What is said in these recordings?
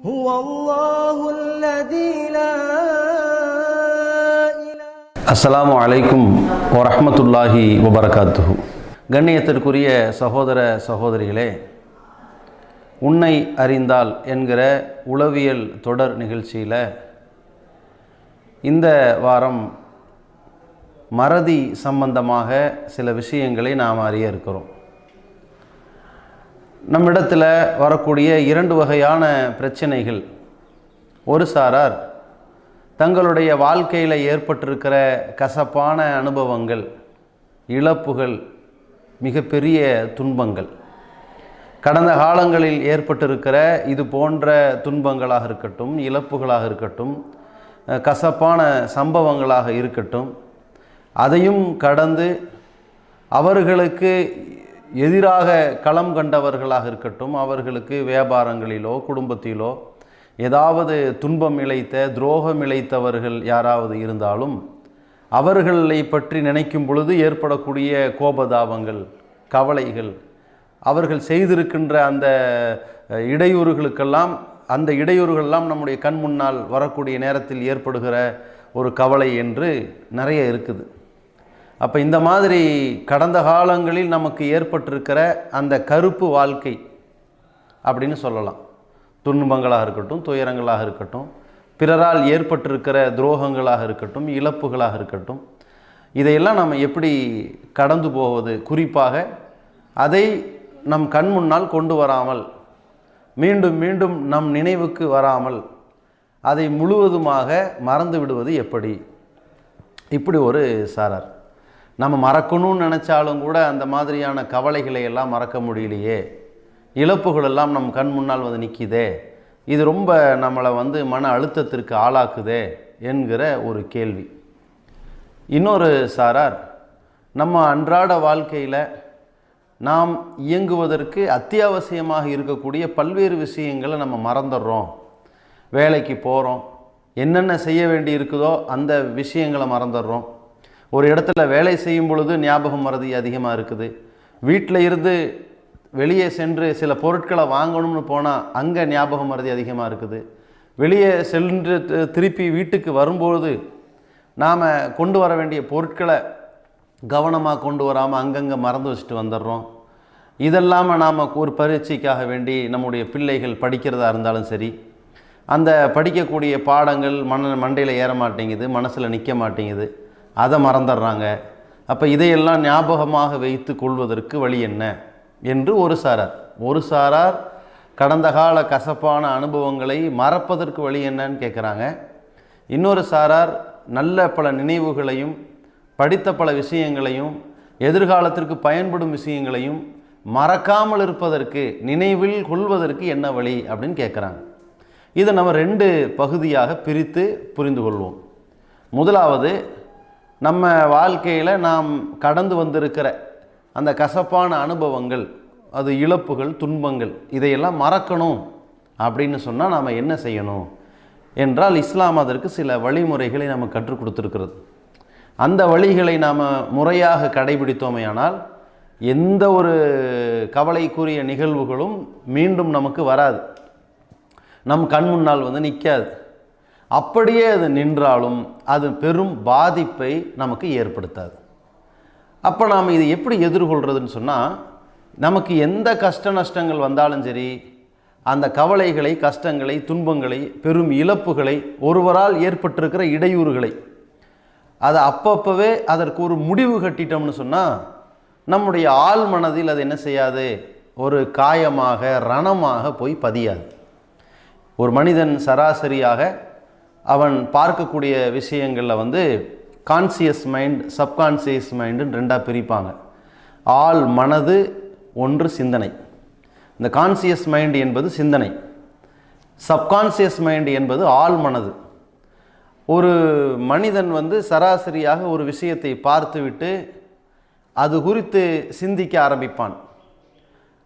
هو الله الذي لا إله. அஸ்ஸலாமு அலைக்கும் வரஹ்மத்துல்லாஹி வபரகாத்துஹு. கண்ணியத்திற்குரிய சகோதர சகோதரிகளே, உன்னை அறிந்தால் என்கிற உளவியல் தொடர் நிகழ்ச்சியில் இந்த வாரம் மறதி சம்பந்தமாக சில விஷயங்களை நாம் அறிய இருக்கிறோம். நம்மிடத்தில் வரக்கூடிய இரண்டு வகையான பிரச்சனைகள். ஒரு சாரார் தங்களுடைய வாழ்க்கையில் ஏற்பட்டிருக்கிற கசப்பான அனுபவங்கள், இழப்புகள், மிகப்பெரிய துன்பங்கள், கடந்த காலங்களில் ஏற்பட்டிருக்கிற இது போன்ற துன்பங்களாக இருக்கட்டும், இழப்புகளாக இருக்கட்டும், கசப்பான சம்பவங்களாக இருக்கட்டும், அதையும் கடந்து அவர்களுக்கு எதிராக களம் கண்டவர்களாக இருக்கட்டும், அவர்களுக்கு வியாபாரங்களிலோ குடும்பத்திலோ ஏதாவது துன்பம் இழைத்த, துரோகம் இழைத்தவர்கள் யாராவது இருந்தாலும் அவர்களை பற்றி நினைக்கும் பொழுது ஏற்படக்கூடிய கோபதாபங்கள், கவலைகள், அவர்கள் செய்திருக்கின்ற அந்த இடையூறுகளுக்கெல்லாம், அந்த இடையூறுகளெல்லாம் நம்முடைய கண் முன்னால் வரக்கூடிய நேரத்தில் ஏற்படுகிற ஒரு கவலை என்று நிறைய இருக்குது. அப்போ இந்த மாதிரி கடந்த காலங்களில் நமக்கு ஏற்பட்டிருக்கிற அந்த கருப்பு வாழ்க்கை அப்படின்னு சொல்லலாம். துன்பங்களாக இருக்கட்டும், துயரங்களாக இருக்கட்டும், பிறரால் ஏற்பட்டிருக்கிற துரோகங்களாக இருக்கட்டும், இழப்புகளாக இருக்கட்டும், இதையெல்லாம் நம்ம எப்படி கடந்து போவது, குறிப்பாக அதை நம் கண் முன்னால் கொண்டு வராமல், மீண்டும் மீண்டும் நம் நினைவுக்கு வராமல் அதை முழுவதுமாக மறந்து விடுவது எப்படி? இப்படி ஒரு சாரார். நம்ம மறக்கணும்னு நினச்சாலும் கூட அந்த மாதிரியான கவலைகளை எல்லாம் மறக்க முடியலையே, இழப்புகளெல்லாம் நம் கண் முன்னால் வந்து நிற்கிதே, இது ரொம்ப நம்மளை மன அழுத்தத்திற்கு ஆளாக்குதே என்கிற ஒரு கேள்வி. இன்னொரு சாரார், நம்ம அன்றாட வாழ்க்கையில் நாம் இயங்குவதற்கு அத்தியாவசியமாக இருக்கக்கூடிய பல்வேறு விஷயங்களை நம்ம மறந்துடுறோம். வேலைக்கு போகிறோம், என்னென்ன செய்ய வேண்டி இருக்குதோ அந்த விஷயங்களை மறந்துடுறோம். ஒரு இடத்துல வேலை செய்யும் பொழுது ஞாபகம் மறதி அதிகமாக இருக்குது. வீட்டில் இருந்து வெளியே சென்று சில பொருட்களை வாங்கணும்னு போனால் அங்கே ஞாபகம் மறதி அதிகமாக இருக்குது. வெளியே சென்று திருப்பி வீட்டுக்கு வரும்பொழுது நாம் கொண்டு வர வேண்டிய பொருட்களை கவனமாக கொண்டு வராமல் அங்கங்கே மறந்து வச்சுட்டு வந்துடுறோம். இதெல்லாமல் நாம் ஒரு பரீட்சைக்காக வேண்டி நம்முடைய பிள்ளைகள் படிக்கிறதா இருந்தாலும் சரி, அந்த படிக்கக்கூடிய பாடங்கள் மண்டையில் ஏற மாட்டேங்குது, மனசில் நிற்க மாட்டேங்குது, அதை மறந்துடுறாங்க. அப்போ இதையெல்லாம் ஞாபகமாக வைத்து கொள்வதற்கு வழி என்ன என்று ஒரு சாரார் கடந்த கால கசப்பான அனுபவங்களை மறப்பதற்கு வழி என்னன்னு கேட்குறாங்க. இன்னொரு சாரார் நல்ல பல நினைவுகளையும், படித்த பல விஷயங்களையும், எதிர்காலத்திற்கு பயன்படும் விஷயங்களையும் மறக்காமல் இருப்பதற்கு, நினைவில் கொள்வதற்கு என்ன வழி அப்படின்னு கேட்குறாங்க. இதை நம்ம ரெண்டு பகுதியாக பிரித்து புரிந்து கொள்வோம். முதலாவது, நம்ம வாழ்க்கையில் நாம் கடந்து வந்திருக்கிற அந்த கசப்பான அனுபவங்கள், அது இழப்புகள், துன்பங்கள், இதையெல்லாம் மறக்கணும் அப்படின்னு சொன்னால் நாம் என்ன செய்யணும் என்றால், இஸ்லாம் அதற்கு சில வழிமுறைகளை நம்ம கற்றுக் கொடுத்துருக்கிறது. அந்த வழிகளை நாம் முறையாக கடைபிடித்தோமேயானால் எந்த ஒரு கவலைக்குரிய நிகழ்வுகளும் மீண்டும் நமக்கு வராது, நம் கண் முன்னால் நிற்காது. அப்படியே அது நின்றாலும் அது பெரும் பாதிப்பை நமக்கு ஏற்படுத்தாது. அப்போ நாம் இதை எப்படி எதிர்கொள்கிறதுன்னு சொன்னால், நமக்கு எந்த கஷ்ட நஷ்டங்கள் வந்தாலும் சரி, அந்த கவலைகளை, கஷ்டங்களை, துன்பங்களை, பெரும் இழப்புகளை, ஒருவரால் ஏற்பட்டிருக்கிற இடையூறுகளை, அதை அப்பப்பவே அதற்கு ஒரு முடிவு கட்டிட்டோம்னு சொன்னால் நம்முடைய ஆழ் மனதில் அது என்ன செய்யாது, ஒரு காயமாக, ரணமாக போய் பதியாது. ஒரு மனிதன் சராசரியாக அவன் பார்க்கக்கூடிய விஷயங்களில் கான்சியஸ் மைண்ட், சப்கான்சியஸ் மைண்டுன்னு ரெண்டாக பிரிப்பாங்க. ஆள் மனது, ஒன்று சிந்தனை. இந்த கான்சியஸ் மைண்ட் என்பது சிந்தனை, சப்கான்சியஸ் மைண்ட் என்பது ஆள் மனது. ஒரு மனிதன் சராசரியாக ஒரு விஷயத்தை பார்த்துவிட்டு அது குறித்து சிந்திக்க ஆரம்பிப்பான்.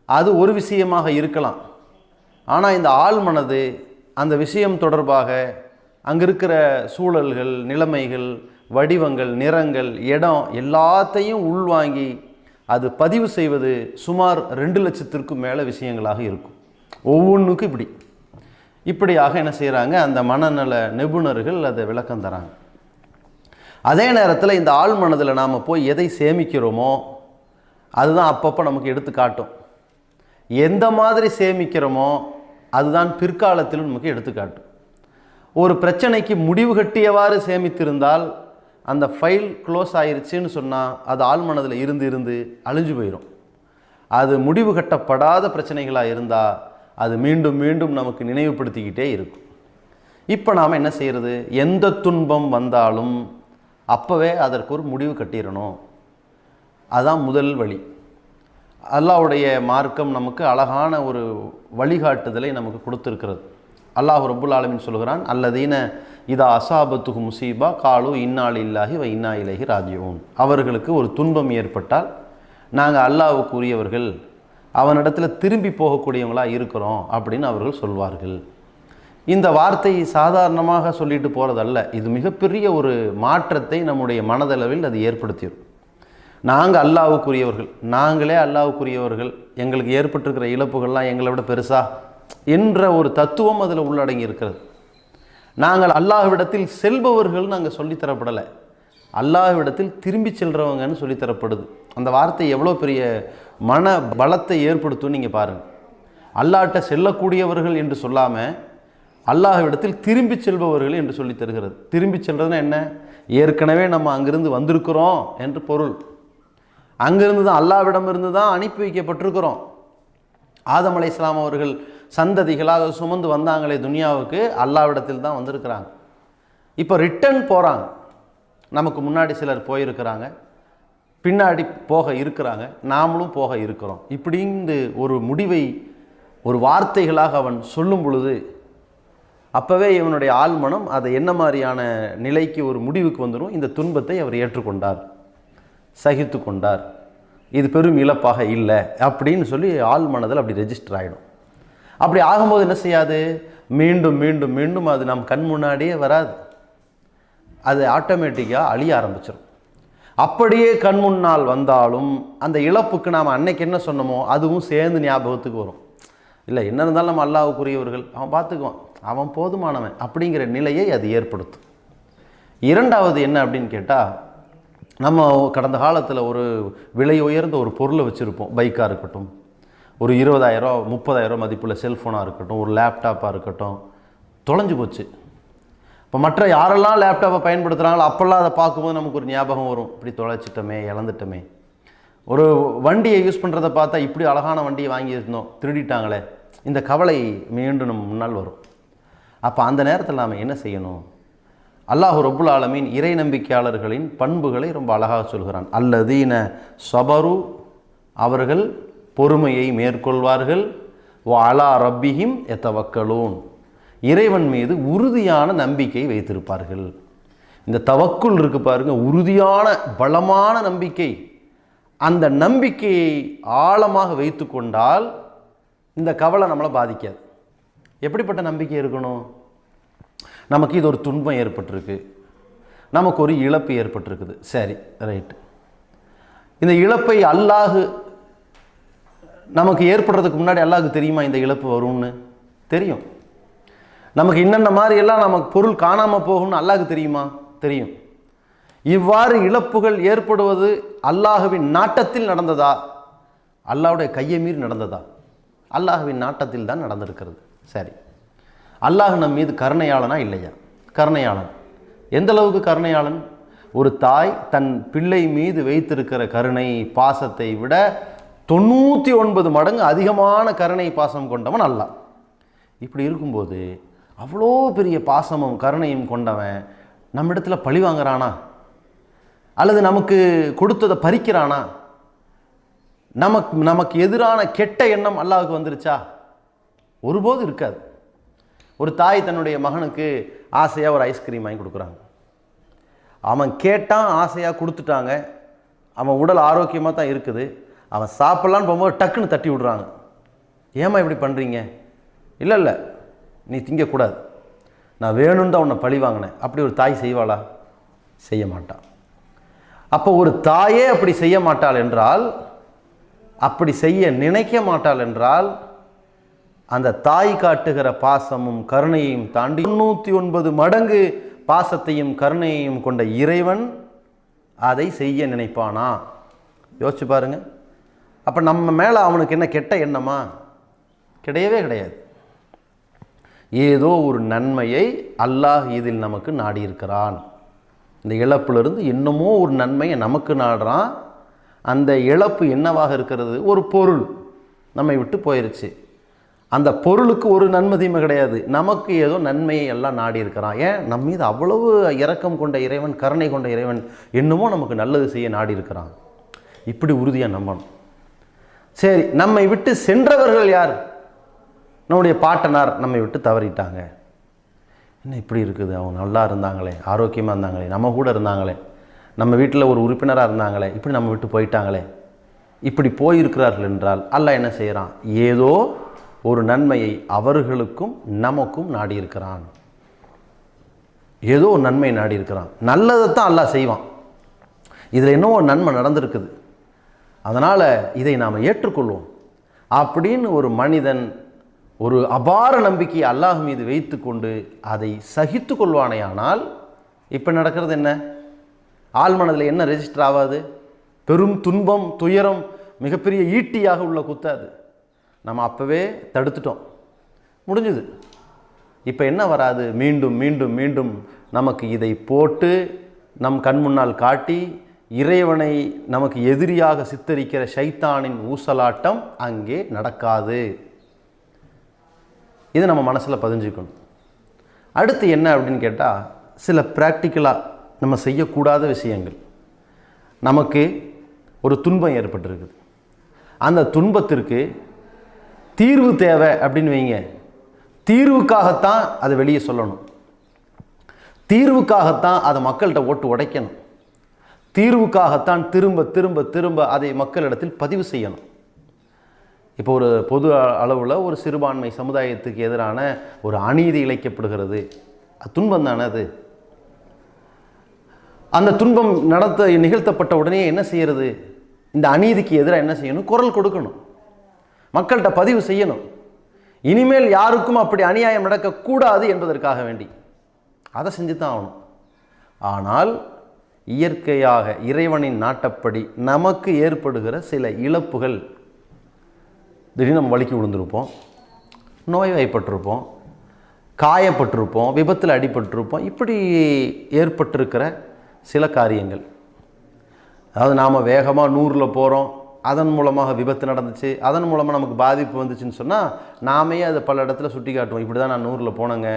அது ஒரு விஷயமாக இருக்கலாம். ஆனால் இந்த ஆள் மனது அந்த விஷயம் தொடர்பாக அங்கே இருக்கிற சூழல்கள், நிலைமைகள், வடிவங்கள், நிறங்கள், இடம் எல்லாத்தையும் உள்வாங்கி அது பதிவு செய்வது சுமார் 2 லட்சத்திற்கும் மேலே விஷயங்களாக இருக்கும். ஒவ்வொன்றுக்கும் இப்படி. இப்படியாக என்ன செய்கிறாங்க, அந்த மனநல நிபுணர்கள் அதை விளக்கம் தராங்க. அதே நேரத்தில் இந்த ஆழ் மனதில் நாம் போய் எதை சேமிக்கிறோமோ அதுதான் அப்பப்போ நமக்கு எடுத்து காட்டும். எந்த மாதிரி சேமிக்கிறோமோ அதுதான் பிற்காலத்தில் நமக்கு எடுத்துக்காட்டும். ஒரு பிரச்சனைக்கு முடிவு கட்டியவாறு சேமித்திருந்தால் அந்த ஃபைல் க்ளோஸ் ஆயிருச்சுன்னு சொன்னால் அது ஆழ்மனதில் இருந்து அழிஞ்சு போயிடும். அது முடிவு கட்டப்படாத பிரச்சனைகளாக இருந்தால் அது மீண்டும் மீண்டும் நமக்கு நினைவுபடுத்திக்கிட்டே இருக்கும். இப்போ நாம் என்ன செய்கிறது, எந்த துன்பம் வந்தாலும் அப்போவே அதற்கு ஒரு முடிவு கட்டிடணும். அதுதான் முதல் வழி. அல்லாஹ்வுடைய மார்க்கம் நமக்கு அழகான ஒரு வழிகாட்டுதலை நமக்கு கொடுத்துருக்கிறது. அல்லாஹ் ரப்புல் ஆலமீன் சொல்கிறான், அல்லதீன இதா அசாபத்துகு முசீபா காலு இன்னா லில்லாஹி வ இன்னா இலைஹி ராஜிஊன். அவர்களுக்கு ஒரு துன்பம் ஏற்பட்டால் நாங்கள் அல்லாஹ்வுக்கு உரியவர்கள், அவனிடத்தில் திரும்பி போகக்கூடியவங்களாக இருக்கிறோம் அப்படின்னு அவர்கள் சொல்வார்கள். இந்த வார்த்தை சாதாரணமாக சொல்லிட்டு போகிறதல்ல, இது மிகப்பெரிய ஒரு மாற்றத்தை நம்முடைய மனதளவில் அது ஏற்படுத்திடும். நாங்கள் அல்லாஹ்வுக்குரியவர்கள், நாங்களே அல்லாஹ்வுக்குரியவர்கள், எங்களுக்கு ஏற்பட்டிருக்கிற இழப்புகள்லாம் எங்களை விட பெருசா என்ற ஒரு தத்துவம் அதில் உள்ளடங்கி இருக்கிறது. நாங்கள் அல்லாஹ்விடத்தில் செல்பவர்கள் நாங்கள் சொல்லித்தரப்படலை, அல்லாஹ்விடத்தில் திரும்பி செல்றவங்கன்னு சொல்லித்தரப்படுது. அந்த வார்த்தை எவ்வளோ பெரிய மன பலத்தை ஏற்படுத்தும் நீங்கள் பாருங்கள். அல்லாஹ்ட்ட செல்லக்கூடியவர்கள் என்று சொல்லாமல் அல்லாஹ்விடத்தில் திரும்பி செல்பவர்கள் என்று சொல்லி தருகிறது. திரும்பி செல்றதுன்னா என்ன, ஏற்கனவே நம்ம அங்கிருந்து வந்திருக்கிறோம் என்று பொருள். அங்கிருந்து தான் அல்லாஹ்விடமிருந்து தான் அனுப்பி வைக்கப்பட்டிருக்கிறோம். ஆதம் அலைஹிஸ்ஸலாம் அவர்கள் சந்ததிகளாக சுமந்து வந்தாங்களே துனியாவுக்கு, அல்லாஹ்விடத்தில் தான் வந்திருக்கிறாங்க. இப்போ ரிட்டன் போகிறாங்க. நமக்கு முன்னாடி சிலர் போயிருக்கிறாங்க, பின்னாடி போக இருக்கிறாங்க, நாமளும் போக இருக்கிறோம். இப்படின்னு ஒரு முடிவை ஒரு வார்த்தைகளாக அவன் சொல்லும் பொழுது அப்போவே இவனுடைய ஆழ்மனம் அதை என்ன மாதிரியான நிலைக்கு ஒரு முடிவுக்கு வந்துடும். இந்த துன்பத்தை அவர் ஏற்றுக்கொண்டார், சகித்து கொண்டார், இது பெரும் இழப்பாக இல்லை அப்படின்னு சொல்லி ஆழ்மனதில் அப்படி ரெஜிஸ்டர் ஆகிடும். அப்படி ஆகும்போது என்ன செய்யாது, மீண்டும் மீண்டும் மீண்டும் அது நம் கண் முன்னாடியே வராது, அது ஆட்டோமேட்டிக்காக அழிய ஆரம்பிச்சிடும். அப்படியே கண் முன்னால் வந்தாலும் அந்த இழப்புக்கு நாம் அன்னைக்கு என்ன சொன்னோமோ அதுவும் சேர்ந்து ஞாபகத்துக்கு வரும். இல்லை என்ன இருந்தாலும் நம்ம அல்லாஹ்வுக்குரியவர்கள், அவன் பார்த்துக்குவான், அவன் போதுமானவன் அப்படிங்கிற நிலையை அது ஏற்படுத்தும். இரண்டாவது என்ன அப்படின்னு கேட்டால், நம்ம கடந்த காலத்தில் ஒரு விலை உயர்ந்த ஒரு பொருளை வச்சுருப்போம். பைக்காக இருக்கட்டும், ஒரு 20,000 30,000 மதிப்புள்ள செல்ஃபோனாக இருக்கட்டும், ஒரு லேப்டாப்பாக இருக்கட்டும், தொலைஞ்சு போச்சு. இப்போ மற்ற யாரெல்லாம் லேப்டாப்பை பயன்படுத்துகிறாங்களோ அப்போல்லாம் அதை பார்க்கும்போது நமக்கு ஒரு ஞாபகம் வரும், இப்படி தொலைச்சிட்டோமே, இழந்துட்டோமே. ஒரு வண்டியை யூஸ் பண்ணுறதை பார்த்தா இப்படி அழகான வண்டியை வாங்கியிருந்தோம், திருடிட்டாங்களே, இந்த கவலை மீண்டும் நம்ம முன்னால் வரும். அப்போ அந்த நேரத்தில் நாம் என்ன செய்யணும், அல்லாஹ் ரப்புல் ஆலமீன் இறை நம்பிக்கையாளர்களின் பண்புகளை ரொம்ப அழகாக சொல்கிறான். அல்லதீன ஸபரு, அவர்கள் பொறுமையை மேற்கொள்வார்கள், வ அலா ரப்பிஹிம் யதவக்கலூன், இறைவன் மீது உறுதியான நம்பிக்கை வைத்திருப்பார்கள். இந்த தவக்குல் இருக்கு பாருங்க, உறுதியான பலமான நம்பிக்கை. அந்த நம்பிக்கையை ஆழமாக வைத்து கொண்டால் இந்த கவலை நம்மளை பாதிக்காது. எப்படிப்பட்ட நம்பிக்கை இருக்கணும், நமக்கு இது ஒரு துன்பம் ஏற்பட்டிருக்கு, நமக்கு ஒரு இழப்பு ஏற்பட்டிருக்குது, சரி ரைட்டு, இந்த இழப்பை அல்லாஹ் நமக்கு ஏற்படுறதுக்கு முன்னாடி அல்லாஹ்க்கு தெரியுமா இந்த இழப்பு வரும்னு? தெரியும். நமக்கு இன்னென்ன மாதிரியெல்லாம் நமக்கு பொருள் காணாமல் போகும்னு அல்லாஹ்க்கு தெரியுமா? தெரியும். இவ்வாறு இழப்புகள் ஏற்படுவது அல்லாஹ்வின் நாட்டத்தில் நடந்ததா, அல்லாஹ்வுடைய கையை மீறி நடந்ததா? அல்லாஹ்வின் நாட்டத்தில் தான் நடந்திருக்கிறது. சரி, அல்லாஹ் நம் மீது கருணையாளனா இல்லையா? கருணையாளன். எந்த அளவுக்கு கருணையாளன்? ஒரு தாய் தன் பிள்ளை மீது வைத்திருக்கிற கருணை பாசத்தை விட 99 மடங்கு அதிகமான கருணை பாசம் கொண்டவன் அல்லாஹ். இப்படி இருக்கும்போது அவ்வளோ பெரிய பாசமும் கருணையும் கொண்டவன் நம்மிடத்தில் பழி வாங்குறானா, அல்லது நமக்கு கொடுத்ததை பறிக்கிறானா? நமக்கு எதிரான கெட்ட எண்ணம் அல்லாஹ்வுக்கு வந்துருச்சா? ஒருபோது இருக்காது. ஒரு தாய் தன்னுடைய மகனுக்கு ஆசையாக ஒரு ஐஸ்கிரீம் வாங்கி கொடுக்குறாங்க. அவன் கேட்டான், ஆசையாக கொடுத்துட்டாங்க, அவன் உடல் ஆரோக்கியமாக தான் இருக்குது, அவன் சாப்பிட்லான்னு போகும்போது டக்குன்னு தட்டி விடுறாங்க. ஏம்மா இப்படி பண்ணுறீங்க? இல்லை இல்லை நீ திங்கக்கூடாது, நான் வேணும்னு தான் உன்னை பழி வாங்கினேன். அப்படி ஒரு தாய் செய்வாளா? செய்ய மாட்டான். அப்போ ஒரு தாயே அப்படி செய்ய மாட்டாள் என்றால், அப்படி செய்ய நினைக்க மாட்டாள் என்றால், அந்த தாய் காட்டுகிற பாசமும் கருணையையும் தாண்டி 99 மடங்கு பாசத்தையும் கருணையையும் கொண்ட இறைவன் அதை செய்ய நினைப்பானா? யோசிச்சு பாருங்க. அப்போ நம்ம மேலே அவனுக்கு என்ன கெட்ட எண்ணமா? கிடையவே கிடையாது. ஏதோ ஒரு நன்மையை அல்லாஹ் இதில் நமக்கு நாடியிருக்கிறான். இந்த இழப்பிலிருந்து இன்னமும் ஒரு நன்மையை நமக்கு நாடுறான். அந்த இழப்பு என்னவாக இருக்கிறது? ஒரு பொருள் நம்மை விட்டு போயிருச்சு. அந்த பொருளுக்கு ஒரு நன்மை தீமை கிடையாது, நமக்கு ஏதோ நன்மையை எல்லாம் நாடி இருக்கிறான். ஏன்? நம்ம மீது அவ்வளவு இரக்கம் கொண்ட இறைவன், கருணை கொண்ட இறைவன் என்னமோ நமக்கு நல்லது செய்ய நாடி இருக்கிறான். இப்படி உறுதியாக நம்பணும். சரி, நம்மை விட்டு சென்றவர்கள் யார்? நம்முடைய பாட்டனார் நம்மை விட்டு தவறிட்டாங்க. என்ன இப்படி இருக்குது? அவங்க நல்லா இருந்தாங்களே, ஆரோக்கியமாக இருந்தாங்களே, நம்ம கூட இருந்தாங்களே, நம்ம வீட்டில் ஒரு உறுப்பினராக இருந்தாங்களே, இப்படி நம்ம விட்டு போயிட்டாங்களே. இப்படி போயிருக்கிறார்கள் என்றால் அல்லாஹ் என்ன செய்கிறான்? ஏதோ ஒரு நன்மையை அவர்களுக்கும் நமக்கும் நாடியிருக்கிறான். ஏதோ ஒரு நன்மை நாடியிருக்கிறான். நல்லதைத்தான் அல்லாஹ் செய்வான். இதில் இன்னும் ஒரு நன்மை நடந்திருக்குது, அதனால் இதை நாம் ஏற்றுக்கொள்வோம் அப்படின்னு ஒரு மனிதன் ஒரு அபார நம்பிக்கையை அல்லாஹ் மீது வைத்து கொண்டு அதை சகித்து கொள்வானேயானால், இப்போ நடக்கிறது என்ன? ஆழ்மனதில் என்ன ரெஜிஸ்டர் ஆகாது? பெரும் துன்பம், துயரம், மிகப்பெரிய ஈட்டியாக உள்ள குத்தாது. நம்ம அப்போவே தடுத்துட்டோம், முடிஞ்சுது. இப்போ என்ன வராது? மீண்டும் மீண்டும் மீண்டும் நமக்கு இதை போட்டு நம் கண் முன்னால் காட்டி இறைவனை நமக்கு எதிரியாக சித்தரிக்கிற ஷைத்தானின் ஊசலாட்டம் அங்கே நடக்காது. இது நம்ம மனசில் பதிஞ்சுக்கணும். அடுத்து என்ன அப்படின்னு கேட்டால், சில ப்ராக்டிக்கலாக நம்ம செய்யக்கூடாத விஷயங்கள். நமக்கு ஒரு துன்பம் ஏற்பட்டிருக்குது, அந்த துன்பத்திற்கு தீர்வு தேவை அப்படின்னு வைங்க. தீர்வுக்காகத்தான் அதை வெளியே சொல்லணும், தீர்வுக்காகத்தான் அதை மக்கள்கிட்ட ஓட்டு உடைக்கணும், தீர்வுக்காகத்தான் திரும்ப திரும்ப திரும்ப அதை மக்களிடத்தில் பதிவு செய்யணும். இப்போ ஒரு பொது அளவில் ஒரு சிறுபான்மை சமுதாயத்துக்கு எதிரான ஒரு அநீதி இழைக்கப்படுகிறது, துன்பம் தானே அது. அந்த துன்பம் நிகழ்த்தப்பட்ட உடனே என்ன செய்யறது? இந்த அநீதிக்கு எதிராக என்ன செய்யணும்? குரல் கொடுக்கணும், மக்கள்கிட்ட பதிவு செய்யணும். இனிமேல் யாருக்கும் அப்படி அநியாயம் நடக்கக்கூடாது என்பதற்காக வேண்டி அதை செஞ்சு தான் ஆகணும். ஆனால் இயற்கையாக இறைவனின் நாட்டப்படி நமக்கு ஏற்படுகிற சில இழப்புகள், திடீர்னு நம்ம வலிக்கு விழுந்திருப்போம், நோய்வாய்ப்பட்டிருப்போம், காயப்பட்டிருப்போம், விபத்தில் அடிபட்டிருப்போம். இப்படி ஏற்பட்டிருக்கிற சில காரியங்கள், அதாவது நாம் வேகமாக 100ல் போகிறோம், அதன் மூலமாக விபத்து நடந்துச்சு, அதன் மூலமாக நமக்கு பாதிப்பு வந்துச்சுன்னு சொன்னால் நாமே அதை பல இடத்துல சுட்டி காட்டுவோம். இப்படி தான் நான் 100ல் போனேங்க,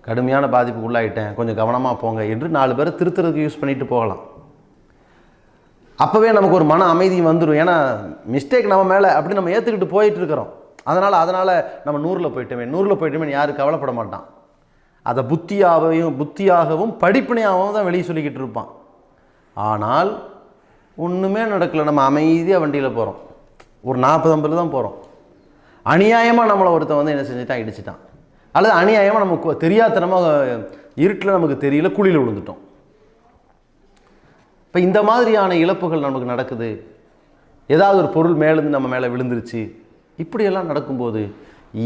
கடுமையான பாதிப்புக்கு உள்ளாயிட்டேன், கொஞ்சம் கவனமாக போங்க என்று 4 பேரை திருத்துறதுக்கு யூஸ் பண்ணிட்டு போகலாம். அப்போவே நமக்கு ஒரு மன அமைதி வந்துடும். ஏன்னா மிஸ்டேக் நம்ம மேலே அப்படி நம்ம ஏற்றுக்கிட்டு போயிட்டு இருக்கிறோம். அதனால் நம்ம 100ல் போயிட்டோமே யாரும் கவலைப்பட மாட்டான். அதை புத்தியாகவும் படிப்பினையாகவும் தான் வெளியே சொல்லிக்கிட்டு இருப்பான். ஆனால் ஒன்றுமே நடக்கலை, நம்ம அமைதியாக வண்டியில் போகிறோம், ஒரு 40-50 தான் போகிறோம். அநியாயமாக நம்மளை ஒருத்தன் வந்து என்ன செஞ்சுட்டான்? இடிச்சிட்டான். அல்லது அநியாயமாக நமக்கு தெரியாதனமாக இருட்டில் நமக்கு தெரியல, குழியில் விழுந்துட்டோம். இப்போ இந்த மாதிரியான இழப்புகள் நமக்கு நடக்குது. ஏதாவது ஒரு பொருள் மேலேருந்து நம்ம மேலே விழுந்துருச்சு. இப்படியெல்லாம் நடக்கும்போது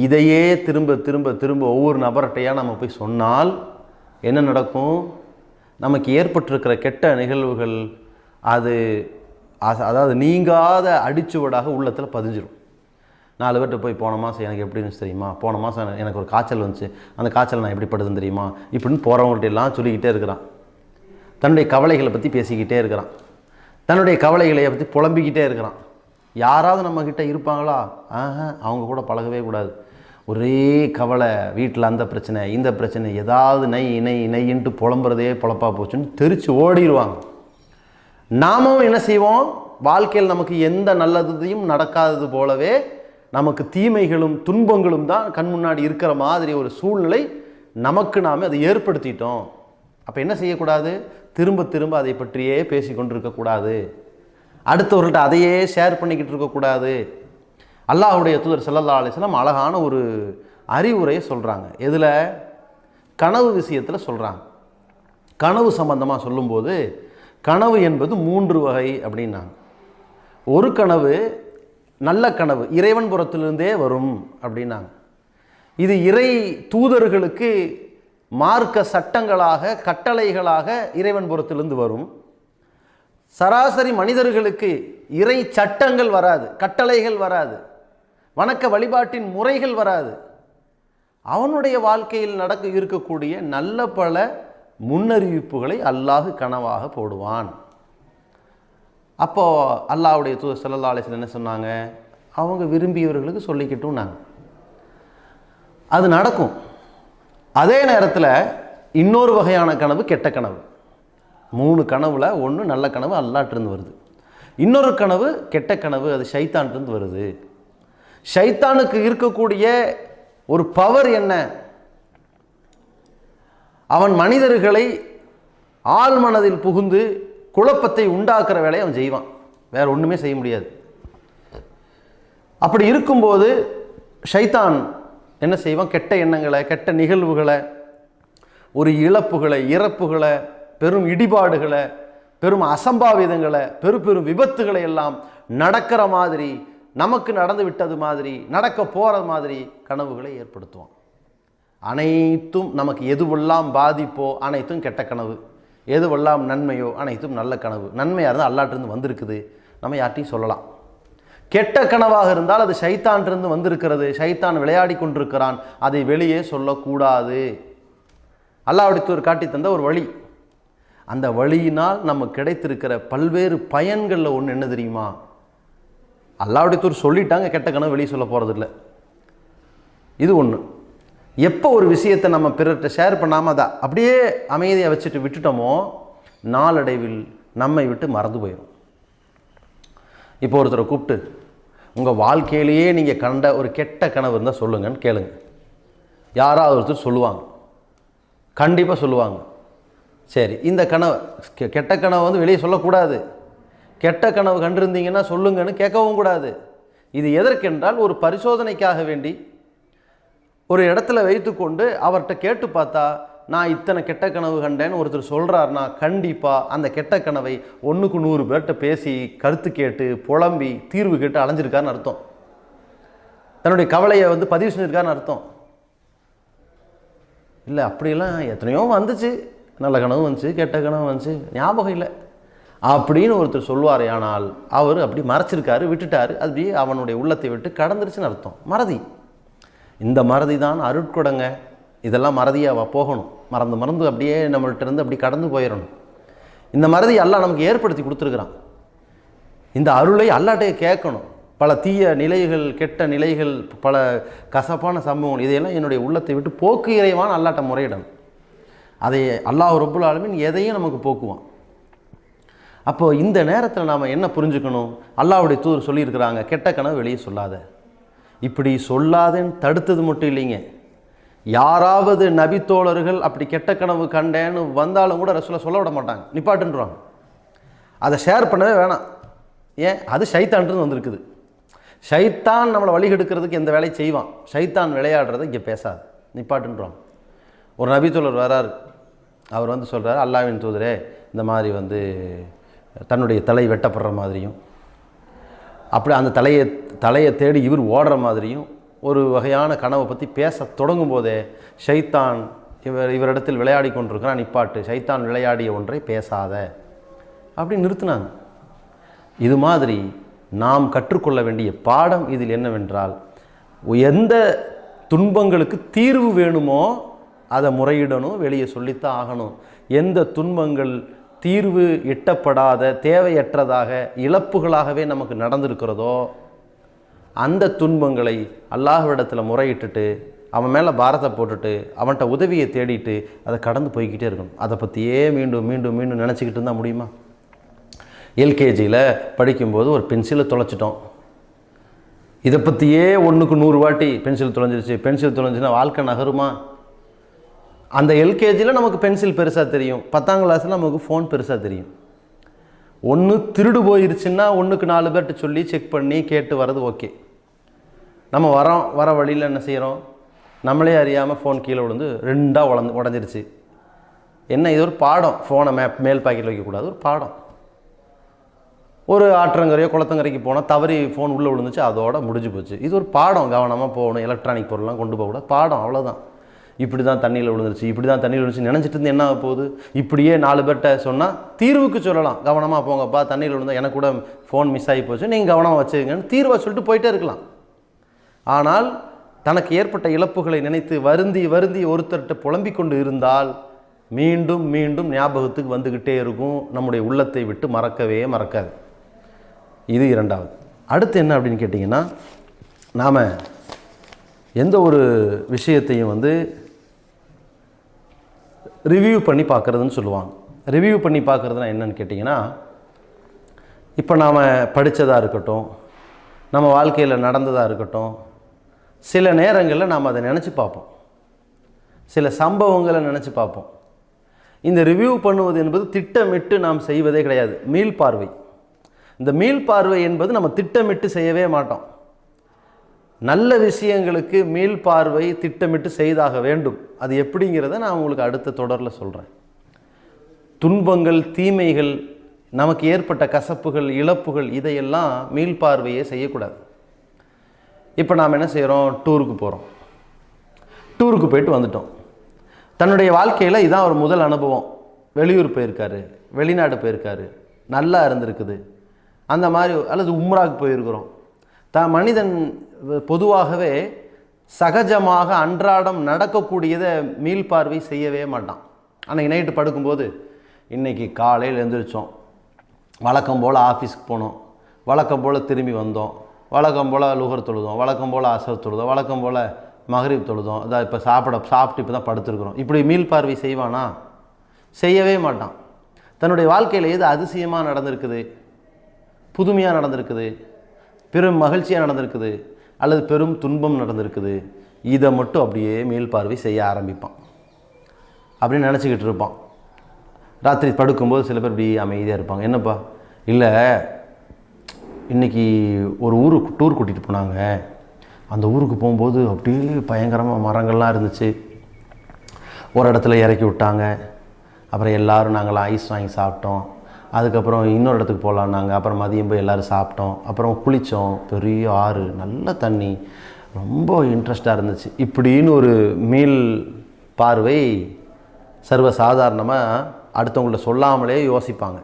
இதையே திரும்ப திரும்ப திரும்ப ஒவ்வொரு நபர்கிட்டையாக நம்ம போய் சொன்னால் என்ன நடக்கும்? நமக்கு ஏற்பட்டிருக்கிற கெட்ட நிகழ்வுகள் அதாவது நீங்காத அடிச்சுவடாக உள்ளத்தில் பதிஞ்சிடும். 4 பேர்கிட்ட போய் போன மாதம் எனக்கு எப்படி இருந்துச்சு தெரியுமா, போன மாதம் எனக்கு ஒரு காய்ச்சல் வந்துச்சு, அந்த காய்ச்சல் நான் எப்படி படுதுன்னு தெரியுமா, இப்படின்னு போகிறவங்கள்ட்ட எல்லாம் சொல்லிக்கிட்டே இருக்கிறான். தன்னுடைய கவலைகளை பற்றி பேசிக்கிட்டே இருக்கிறான், தன்னுடைய கவலைகளை பற்றி புலம்பிக்கிட்டே இருக்கிறான். யாராவது நம்மக்கிட்ட இருப்பாங்களா? அவங்க கூட பழகவே கூடாது. ஒரே கவலை, வீட்டில் அந்த பிரச்சனை இந்த பிரச்சனை, ஏதாவது நெய்ன்ட்டு புலம்புறதே பொழப்பா போச்சுன்னு தெரிச்சு ஓடிடுவாங்க. நாமும் என்ன செய்வோம்? வாழ்க்கையில் நமக்கு எந்த நல்லதையும் நடக்காதது போலவே நமக்கு தீமைகளும் துன்பங்களும் தான் கண் முன்னாடி இருக்கிற மாதிரி ஒரு சூழ்நிலை நமக்கு நாமே அதை ஏற்படுத்திட்டோம். அப்போ என்ன செய்யக்கூடாது? திரும்ப திரும்ப அதை பற்றியே பேசி கொண்டிருக்கக்கூடாது, அடுத்தவர்கள்ட்ட அதையே ஷேர் பண்ணிக்கிட்டு இருக்கக்கூடாது. அல்லாஹ்வுடைய தூதர் ஸல்லல்லாஹு அலைஹி வஸல்லம் அழகான ஒரு அறிவுரையை சொல்கிறாங்க. எதில்? கனவு விஷயத்தில் சொல்கிறாங்க. கனவு சம்பந்தமாக சொல்லும்போது கனவு என்பது 3 வகை அப்படின்னாங்க. ஒரு கனவு நல்ல கனவு இறைவன் புறத்திலிருந்தே வரும் அப்படின்னாங்க. இது இறை தூதர்களுக்கு மார்க்க சட்டங்களாக கட்டளைகளாக இறைவன் புறத்திலிருந்து வரும். சராசரி மனிதர்களுக்கு இறை சட்டங்கள் வராது, கட்டளைகள் வராது, வணக்க வழிபாட்டின் முறைகள் வராது. அவனுடைய வாழ்க்கையில் இருக்கக்கூடிய நல்ல பல முன்னறிவிப்புகளை அல்லாஹ் கனவாக போடுவான். அப்போது அல்லாஹ்வுடைய தூதர் ஸல்லல்லாஹு அலைஹி வஸல்லம் என்ன சொன்னாங்க? அவங்க விரும்பியவர்களுக்கு சொல்லிக்கிட்டும் நாங்கள் அது நடக்கும். அதே நேரத்தில் இன்னொரு வகையான கனவு கெட்ட கனவு. 3 கனவுல ஒன்று நல்ல கனவு அல்லாஹ்ட்டிருந்து வருது, இன்னொரு கனவு கெட்ட கனவு அது ஷைத்தான்ட்டிருந்து வருது. ஷைத்தானுக்கு இருக்கக்கூடிய ஒரு பவர் என்ன? அவன் மனிதர்களை ஆள் மனதில் புகுந்து குழப்பத்தை உண்டாக்குற வேலையை அவன் செய்வான், வேற ஒன்றுமே செய்ய முடியாது. அப்படி இருக்கும்போது ஷைத்தான் என்ன செய்வான்? கெட்ட எண்ணங்களை, கெட்ட நிகழ்வுகளை, ஒரு இழப்புகளை, இறப்புகளை, பெரும் இடிபாடுகளை, பெரும் அசம்பாவிதங்களை, பெரும் விபத்துகளை எல்லாம் நடக்கிற மாதிரி, நமக்கு நடந்து விட்டது மாதிரி, நடக்க போகிற மாதிரி கனவுகளை ஏற்படுத்துவான். அனைத்தும் நமக்கு எதுவெல்லாம் பாதிப்போ அனைத்தும் கெட்ட கனவு, எதுவெல்லாம் நன்மையோ அனைத்தும் நல்ல கனவு. நன்மையாக இருந்தால் அல்லாஹ்ட்டிருந்து வந்திருக்குது, நம்ம யார்ட்டையும் சொல்லலாம். கெட்ட கனவாக இருந்தால் அது ஷைத்தான்ட்டிருந்து வந்திருக்கிறது, ஷைத்தான் விளையாடி கொண்டிருக்கிறான், அதை வெளியே சொல்லக்கூடாது. அல்லாஹ்வுடைய தூதர் காட்டி தந்த ஒரு வழி. அந்த வழியினால் நமக்கு கிடைத்திருக்கிற பல்வேறு பயன்களில் ஒன்று என்ன தெரியுமா? அல்லாஹ்வுடைய தூதர் சொல்லிட்டாங்க, கெட்ட கனவு வெளியே சொல்ல போகிறதில்ல. இது ஒன்று. எப்போ ஒரு விஷயத்தை நம்ம பிறர்கிட்ட ஷேர் பண்ணாமல் அதை அப்படியே அமைதியாக வச்சுட்டு விட்டுட்டோமோ நாளடைவில் நம்மை விட்டு மறந்து போயிடும். இப்போ ஒருத்தரை கூப்பிட்டு உங்கள் வாழ்க்கையிலேயே நீங்கள் கண்ட ஒரு கெட்ட கனவு இருந்தால் சொல்லுங்கன்னு கேளுங்க. யாராவது ஒருத்தர் சொல்லுவாங்க, கண்டிப்பாக சொல்லுவாங்க. சரி, இந்த கனவு கெட்ட கனவு வந்து வெளியே சொல்லக்கூடாது, கெட்ட கனவு கண்டிருந்தீங்கன்னா சொல்லுங்கன்னு கேட்கவும் கூடாது. இது எதற்கென்றால் ஒரு பரிசோதனைக்காக வேண்டி ஒரு இடத்துல வைத்துக்கொண்டு அவர்கிட்ட கேட்டு பார்த்தா நான் இத்தனை கெட்ட கனவு கண்டேன்னு ஒருத்தர் சொல்கிறாருன்னா கண்டிப்பாக அந்த கெட்ட கனவை 1க்கு 100 பேர்கிட்ட பேசி கருத்து கேட்டு புலம்பி தீர்வு கேட்டு அலைஞ்சிருக்காருன்னு அர்த்தம். தன்னுடைய கவலையை வந்து பதிவு செஞ்சுருக்காருன்னு அர்த்தம். இல்லை, அப்படியெல்லாம் எத்தனையோ வந்துச்சு, நல்ல கனவு வந்துச்சு, கெட்ட கனவு வந்துச்சு, ஞாபகம் இல்லை அப்படின்னு ஒருத்தர் சொல்லுவார். ஆனால் அவர் அப்படி மறைச்சிருக்காரு, விட்டுட்டார், அப்படி அவனுடைய உள்ளத்தை விட்டு கடந்துருச்சுன்னு அர்த்தம். மறதி. இந்த மறதி தான் அருட்கொடைங்க. இதெல்லாம் மறதியாக போகணும், மறந்து மறந்து அப்படியே நம்மள்கிட்ட இருந்து அப்படி கடந்து போயிடணும். இந்த மறதி அல்லாஹ் நமக்கு ஏற்படுத்தி கொடுத்துருக்குறான். இந்த அருளை அல்லாஹ்ட்டே கேட்கணும். பல தீய நிலைகள், கெட்ட நிலைகள், பல கசப்பான சம்பவங்கள், இதையெல்லாம் என்னுடைய உள்ளத்தை விட்டு போக்கு இறைவான் அல்லாஹ்ட்ட முறையிடணும். அதை அல்லாஹ் ரப்புல் ஆலமீன் எதையும் நமக்கு போக்குவான். அப்போது இந்த நேரத்தில் நாம் என்ன புரிஞ்சுக்கணும்? அல்லாஹ்வுடைய தூதர் சொல்லியிருக்கிறாங்க, கெட்ட கனவு வெளியே சொல்லாத. இப்படி சொல்லாதேன்னு தடுத்தது மட்டும் இல்லைங்க, யாராவது நபித்தோழர்கள் அப்படி கெட்ட கனவு கண்டேன்னு வந்தாலும் கூட ரசூலுல்லாஹ் சொல்ல விட மாட்டாங்க, நிப்பாட்டுன்றாங்க. அதை ஷேர் பண்ணவே வேணாம். ஏன்? அது ஷைத்தான்ட்டு வந்திருக்குது. ஷைத்தான் நம்மளை வழிகெடுக்கிறதுக்கு எந்த வேலையை செய்வான், ஷைத்தான் விளையாடுறதை இங்கே பேசாது, நிப்பாட்டுன்றாங்க. ஒரு நபித்தோழர் வராரு, அவர் வந்து சொல்கிறார், அல்லாஹ்வின் தூதரே இந்த மாதிரி வந்து தன்னுடைய தலை வெட்டப்படுற மாதிரியும் அப்படி அந்த தலையை தேடி இவர் ஓடுற மாதிரியும் ஒரு வகையான கனவை பற்றி பேச தொடங்கும் போதே ஷைத்தான் இவரிடத்தில் விளையாடி கொண்டிருக்கிறான், நிப்பாட்டு, ஷைத்தான் விளையாடிய ஒன்றை பேசாத அப்படி நிறுத்தினாங்க. இது மாதிரி நாம் கற்றுக்கொள்ள வேண்டிய பாடம் இதில் என்னவென்றால், எந்த துன்பங்களுக்கு தீர்வு வேணுமோ அதை முறையிடணும், வெளியே சொல்லித்தான் ஆகணும். எந்த துன்பங்கள் தீர்வு எட்டப்படாத தேவையற்றதாக இழப்புகளாகவே நமக்கு நடந்திருக்கிறதோ அந்த துன்பங்களை அல்லாஹ்விடத்தில் முறையிட்டுட்டு அவன் மேலே பாரத்தை போட்டுட்டு அவன்கிட்ட உதவியை தேடிட்டு அதை கடந்து போய்கிட்டே இருக்கணும். அதை பற்றியே மீண்டும் மீண்டும் மீண்டும் நினச்சிக்கிட்டு இருந்தால் முடியுமா? எல்கேஜியில் படிக்கும்போது ஒரு பென்சிலை தொலைச்சிட்டோம், இதை பற்றியே 1க்கு 100 வாட்டி பென்சில் தொலைஞ்சிருச்சு, பென்சில் தொலைஞ்சுன்னா வாழ்க்கை நகருமா? அந்த எல்கேஜியில் நமக்கு பென்சில் பெருசாக தெரியும், 10ஆம் கிளாஸில் நமக்கு ஃபோன் பெருசாக தெரியும். ஒன்று திருடு போயிருச்சுன்னா 1க்கு 4 பேர்கிட்ட சொல்லி செக் பண்ணி கேட்டு வர்றது ஓகே. நம்ம வர வழியில் என்ன செய்கிறோம்? நம்மளே அறியாமல் ஃபோன் கீழே விழுந்து 2ஆக உடஞ்சிருச்சு. என்ன, இது ஒரு பாடம். ஃபோனை மேல் பாக்கெட்டில் வைக்கக்கூடாது, ஒரு பாடம். ஒரு ஆற்றங்கரையோ குளத்தங்கரைக்கு போனால் தவறி ஃபோன் உள்ளே விழுந்துச்சு, அதோட முடிஞ்சு போச்சு. இது ஒரு பாடம். கவனமாக போகணும், எலக்ட்ரானிக் பொருள்லாம் கொண்டு போகக்கூடாது, பாடம், அவ்வளோதான். இப்படி தான் தண்ணியில் விழுந்துருச்சு, இப்படி தான் தண்ணியில் விழுந்துச்சு நினச்சிட்டு இருந்து என்ன ஆக போகுது? இப்படியே 4 பேர்கிட்ட சொன்னால் தீர்வுக்கு சொல்லலாம். கவனமாக போங்கப்பா, தண்ணியில் விழுந்தால் எனக்கு கூட ஃபோன் மிஸ் ஆகி போச்சு, நீங்கள் கவனமாக வச்சுக்கங்கன்னு தீர்வை சொல்லிட்டு போயிட்டே இருக்கலாம். ஆனால் தனக்கு ஏற்பட்ட இழப்புகளை நினைத்து வருந்தி வருந்தி ஒருத்தர்கிட்ட புலம்பிக் கொண்டு இருந்தால் மீண்டும் மீண்டும் ஞாபகத்துக்கு வந்துக்கிட்டே இருக்கும், நம்முடைய உள்ளத்தை விட்டு மறக்கவே மறக்காது. இது 2வது. அடுத்து என்ன அப்படின்னு கேட்டிங்கன்னா, நாம் எந்த ஒரு விஷயத்தையும் ரிவ்யூ பண்ணி பார்க்குறதுன்னு சொல்லுவாங்க. ரிவ்யூ பண்ணி பார்க்குறதுனா என்னன்னு கேட்டிங்கன்னா, இப்போ நாம் படித்ததாக இருக்கட்டும், நம்ம வாழ்க்கையில் நடந்ததாக இருக்கட்டும், சில நேரங்களில் நாம் அதை நினச்சி பார்ப்போம், சில சம்பவங்களை நினச்சி பார்ப்போம். இந்த ரிவ்யூ பண்ணுவது என்பது திட்டமிட்டு நாம் செய்வதே கிடையாது, மீள்பார்வை. இந்த மீள்பார்வை என்பது நம்ம திட்டமிட்டு செய்யவே மாட்டோம். நல்ல விஷயங்களுக்கு மீள்பார்வை திட்டமிட்டு செய்தாக வேண்டும். அது எப்படிங்கிறத நான் உங்களுக்கு அடுத்த தொடரில் சொல்கிறேன். துன்பங்கள், தீமைகள், நமக்கு ஏற்பட்ட கசப்புகள், இழப்புகள், இதையெல்லாம் மீள்பார்வையே செய்யக்கூடாது. இப்போ நாம் என்ன செய்கிறோம்? டூருக்கு போகிறோம். டூருக்கு போயிட்டு வந்துட்டோம். தன்னுடைய வாழ்க்கையில் இதான் ஒரு முதல் அனுபவம். வெளியூர் போயிருக்காரு, வெளிநாடு போயிருக்காரு, நல்லா இருந்திருக்குது, அந்த மாதிரி. அல்லது உம்ராவுக்கு போயிருக்கிறோம். மனிதன் பொதுவாகவே சகஜமாக அன்றாடம் நடக்கக்கூடியதை மீள்பார்வை செய்யவே மாட்டான். அன்றைக்கி நைட்டு படுக்கும்போது, இன்றைக்கி காலையில் எழுந்திரிச்சோம், வழக்கம் போல் ஆஃபீஸ்க்கு போனோம், வழக்கம் போல் திரும்பி வந்தோம், வழக்கம் போல் லுகர் தொழுதோம், வழக்கம் போல் அசர் தொழுதோம், வழக்கம் போல் மகரிப் தொழுதோம், அதான் இப்போ சாப்பிட்டு இப்போ தான் படுத்துருக்குறோம். இப்படி மீள்பார்வை செய்வானா? செய்யவே மாட்டான். தன்னுடைய வாழ்க்கையில் எது அதிசயமாக நடந்திருக்குது, புதுமையாக நடந்திருக்குது, பெரும் மகிழ்ச்சியாக நடந்திருக்குது, அல்லது பெரும் துன்பம் நடந்திருக்குது, இதை மட்டும் அப்படியே மீள்பார்வை செய்ய ஆரம்பிப்பான். அப்படின்னு நினச்சிக்கிட்டு இருப்பான். ராத்திரி படுக்கும்போது சில பேர் இப்படி அமைதியாக இருப்பாங்க. என்னப்பா? இல்லை, இன்றைக்கி ஒரு ஊருக்கு டூர் கூட்டிகிட்டு போனாங்க. அந்த ஊருக்கு போகும்போது அப்படியே பயங்கரமாக மரங்கள்லாம் இருந்துச்சு. ஒரு இடத்துல இறக்கி விட்டாங்க. அப்புறம் எல்லோரும் நாங்களாம் ஐஸ் வாங்கி சாப்பிட்டோம். அதுக்கப்புறம் இன்னொரு இடத்துக்கு போகலான்னாங்க. அப்புறம் மதியம் போய் எல்லோரும் சாப்பிட்டோம். அப்புறம் குளித்தோம். பெரிய ஆறு, நல்ல தண்ணி, ரொம்ப இன்ட்ரெஸ்டாக இருந்துச்சு. இப்படின்னு ஒரு மீள் பார்வை சர்வசாதாரணமாக அடுத்தவங்கள்ட்ட சொல்லாமலே யோசிப்பாங்க,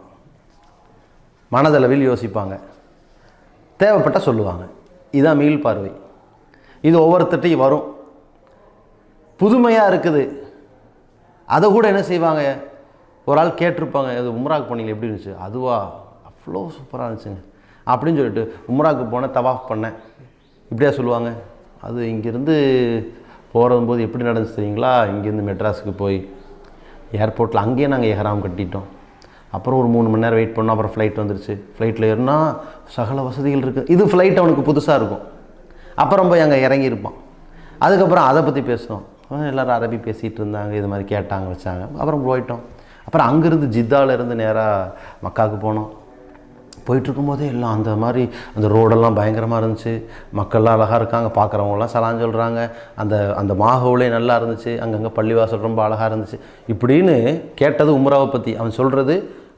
மனதளவில் யோசிப்பாங்க, தேவைப்பட்டால் சொல்லுவாங்க. இதுதான் மீள் பார்வை. இது ஒவ்வொருத்தட்டையும் வரும். புதுமையாக இருக்குது. அதை கூட என்ன செய்வாங்க, ஒரு ஆள் கேட்டிருப்பாங்க, அது உம்ராக்கு போனீங்க எப்படி இருந்துச்சு? அதுவா, அவ்வளோ சூப்பராக இருந்துச்சுங்க அப்படின்னு சொல்லிட்டு, உம்ராக்கு போனேன், தவாஃப் பண்ணேன், இப்படியா சொல்லுவாங்க. அது இங்கேருந்து போகும்போது எப்படி நடந்துச்சு தெரியுங்களா? இங்கேருந்து மெட்ராஸுக்கு போய் ஏர்போர்ட்டில் அங்கேயே நாங்கள் எஹ்ராம் கட்டிட்டோம். அப்புறம் ஒரு 3 மணி நேரம் வெயிட் பண்ணோம். அப்புறம் ஃப்ளைட் வந்துருச்சு. ஃப்ளைட்டில் ஏறினா சகல வசதிகள் இருக்குது. இது ஃப்ளைட் அவனுக்கு புதுசாக இருக்கும். அப்புறம் போய் அங்கே இறங்கியிருப்பான். அதுக்கப்புறம் அதை பற்றி பேசினோம். எல்லோரும் அரபி பேசிகிட்டு இருந்தாங்க, இது மாதிரி கேட்டாங்க, வச்சாங்க. அப்புறம் போயிட்டோம். அப்புறம் அங்கேருந்து ஜித்தாவிலேருந்து நேராக மக்காவுக்கு போனோம். போயிட்டுருக்கும்போதே எல்லாம் அந்த மாதிரி அந்த ரோடெல்லாம் பயங்கரமாக இருந்துச்சு. மக்கள்லாம் அழகாக இருக்காங்க, பார்க்குறவங்களாம் சலான் சொல்கிறாங்க. அந்த மாஹோலே நல்லா இருந்துச்சு. அங்கங்கே பள்ளிவாசல் ரொம்ப அழகாக இருந்துச்சு. இப்படின்னு கேட்டது உம்ராவை பற்றி. அவன் சொல்கிறது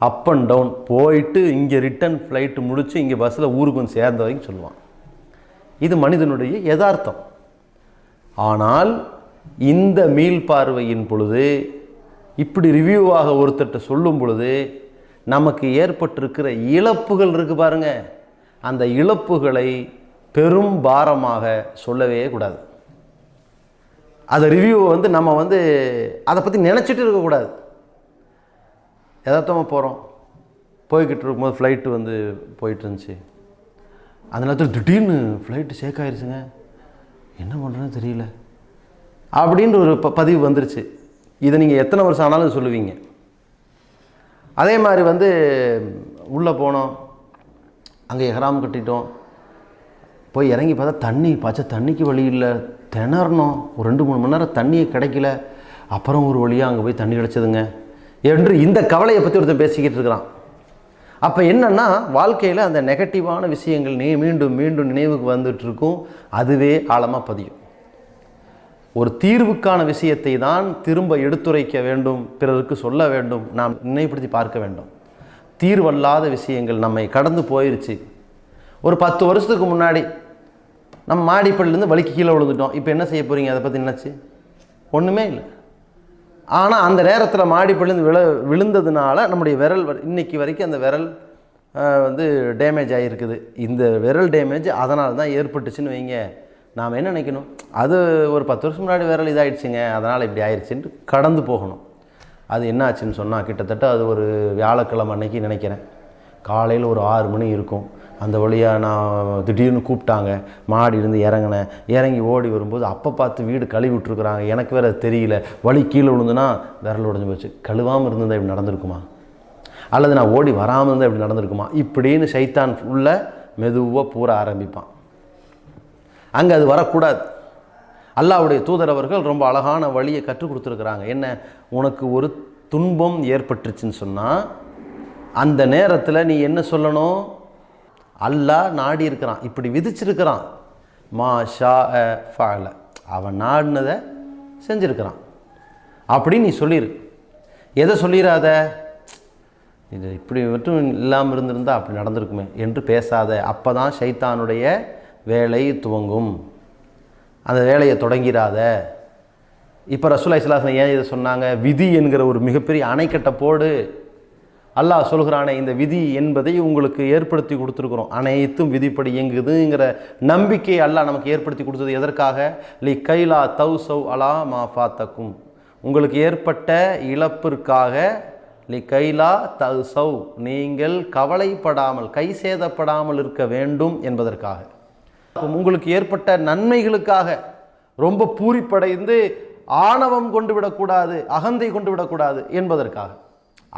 அப் அண்ட் டவுன் போயிட்டு இங்கே ரிட்டன் ஃப்ளைட்டு முடித்து இங்கே பஸ்ஸில் ஊருக்கு வந்து சேர்ந்த வரைக்கும் சொல்லுவான். இது மனிதனுடைய யதார்த்தம். ஆனால் இந்த மீள்பார்வையின் பொழுது, இப்படி ரிவ்யூவாக ஒருத்தர்கிட்ட சொல்லும் பொழுது, நமக்கு ஏற்பட்டிருக்கிற இழப்புகள் இருக்குது பாருங்கள், அந்த இழப்புகளை பெரும் பாரமாக சொல்லவே கூடாது. அதை ரிவ்யூவை நம்ம அதை பற்றி நினச்சிட்டு இருக்கக்கூடாது. யதார்த்தமாக போகிறோம், போய்கிட்டு இருக்கும்போது ஃப்ளைட்டு போயிட்டு இருந்துச்சு. அந்த நேரத்தில் திடீர்னு ஃப்ளைட்டு ஷேக் ஆகிடுச்சுங்க, என்ன பண்ணுறதுன்னு தெரியல அப்படின்ற ஒரு பதிவு வந்துருச்சு. இதை நீங்கள் எத்தனை வருஷம் ஆனாலும் சொல்லுவீங்க. அதே மாதிரி உள்ளே போனோம், அங்கே எஹ்ராம் கட்டிட்டோம், போய் இறங்கி பார்த்தா பச்சை தண்ணிக்கு வழி இல்லை, திணறணும். ஒரு 2-3 மணி நேரம் தண்ணியே கிடைக்கல. அப்புறம் ஒரு வழியாக அங்கே போய் தண்ணி கிடச்சதுங்க என்று இந்த கவலையை பற்றி ஒருத்தன் பேசிக்கிட்டு இருக்கிறான். அப்போ என்னென்னா, வாழ்க்கையில் அந்த நெகட்டிவான விஷயங்கள் மீண்டும் மீண்டும் நினைவுக்கு வந்துட்டுருக்கும். அதுவே ஆழமாக பதியும். ஒரு தீர்வுக்கான விஷயத்தை தான் திரும்ப எடுத்துரைக்க வேண்டும், பிறருக்கு சொல்ல வேண்டும், நாம் நினைவுபடுத்தி பார்க்க வேண்டும். தீர்வல்லாத விஷயங்கள் நம்மை கடந்து போயிடுச்சு. ஒரு 10 வருஷத்துக்கு முன்னாடி நம்ம மாடிப்பள்ளிலேருந்து வலிக்கு கீழே விழுந்துட்டோம். இப்போ என்ன செய்ய போகிறீங்க? அதை பற்றி என்னாச்சு? ஒன்றுமே இல்லை. ஆனால் அந்த நேரத்தில் மாடிப்பள்ளிலேருந்து விழுந்ததுனால நம்முடைய விரல் இன்னைக்கு வரைக்கும் அந்த விரல் வந்து டேமேஜ் ஆகிருக்குது. இந்த விரல் டேமேஜ் அதனால தான் ஏற்பட்டுச்சுன்னு வைங்க. நாம் என்ன நினைக்கணும்? அது ஒரு 10 வருஷம் முன்னாடி விரல் இதாகிடுச்சுங்க, அதனால் இப்படி ஆயிடுச்சுன்ட்டு கடந்து போகணும். அது என்ன ஆச்சுன்னு சொன்னால், கிட்டத்தட்ட அது ஒரு வியாழக்கிழமை அன்னைக்கு நினைக்கிறேன். காலையில் ஒரு 6 மணி இருக்கும். அந்த வழியாக நான் திடீர்னு கூப்பிட்டாங்க. மாடியிலேருந்து இறங்கினேன். இறங்கி ஓடி வரும்போது அப்போ பார்த்து வீடு கழுவி விட்டுருக்குறாங்க. எனக்கு வேறு தெரியல. வலி கீழே விழுந்துன்னா விரல் உடஞ்சி போச்சு. கழுவாமல் இருந்திருந்தால் இப்படி நடந்திருக்குமா? அல்லது நான் ஓடி வராமல் இருந்தால் இப்படி நடந்திருக்குமா? இப்படின்னு சைத்தான் உள்ள மெதுவாக பூர ஆரம்பிப்பான். அங்கே அது வரக்கூடாது. அல்லாஹ்வுடைய தூதர் அவர்கள் ரொம்ப அழகான வழியை கற்றுக் கொடுத்துருக்குறாங்க. என்ன? உனக்கு ஒரு துன்பம் ஏற்பட்டுருச்சுன்னு சொன்னால் அந்த நேரத்தில் நீ என்ன சொல்லணும்? அல்லாஹ் நாடி இருக்கிறான், இப்படி விதிச்சிருக்கிறான். மா ஷா ஃபஅல, அவன் நாடினதை செஞ்சுருக்கிறான் அப்படின்னு நீ சொல்லிடு. எதை சொல்லிடாத? இது இப்படி மட்டும் இல்லாமல் இருந்திருந்தால் அப்படி நடந்திருக்குமே என்று பேசாத. அப்போ தான் ஷைத்தானுடைய வேலை துவங்கும். அந்த வேலையை தொடங்கிறாத. இப்போ ரசூலுல்லாஹி ஸல்லல்லாஹு அலைஹி வஸல்லம் ஏன் இதை சொன்னாங்க? விதி என்கிற ஒரு மிகப்பெரிய அணைக்கட்டை போடு. அல்லாஹ் சொல்கிறானே, இந்த விதி என்பதை உங்களுக்கு ஏற்படுத்தி கொடுத்துருக்குறோம். அனைத்தும் விதிப்படி இயங்குதுங்கிற நம்பிக்கை அல்லாஹ் நமக்கு ஏற்படுத்தி கொடுத்தது எதற்காக? லி கைலா தௌசவ் அலா மா ஃபாத்தக்கும், உங்களுக்கு ஏற்பட்ட இழப்பிற்காக. லி கைலா தௌசவ், நீங்கள் கவலைப்படாமல் கை சேதப்படாமல் இருக்க வேண்டும் என்பதற்காக. உங்களுக்கு ஏற்பட்ட நன்மைகளுக்காக ரொம்ப பூரிப்படைந்து ஆணவம் கொண்டு விடக்கூடாது, அகந்தை கொண்டு விடக்கூடாது என்பதற்காக.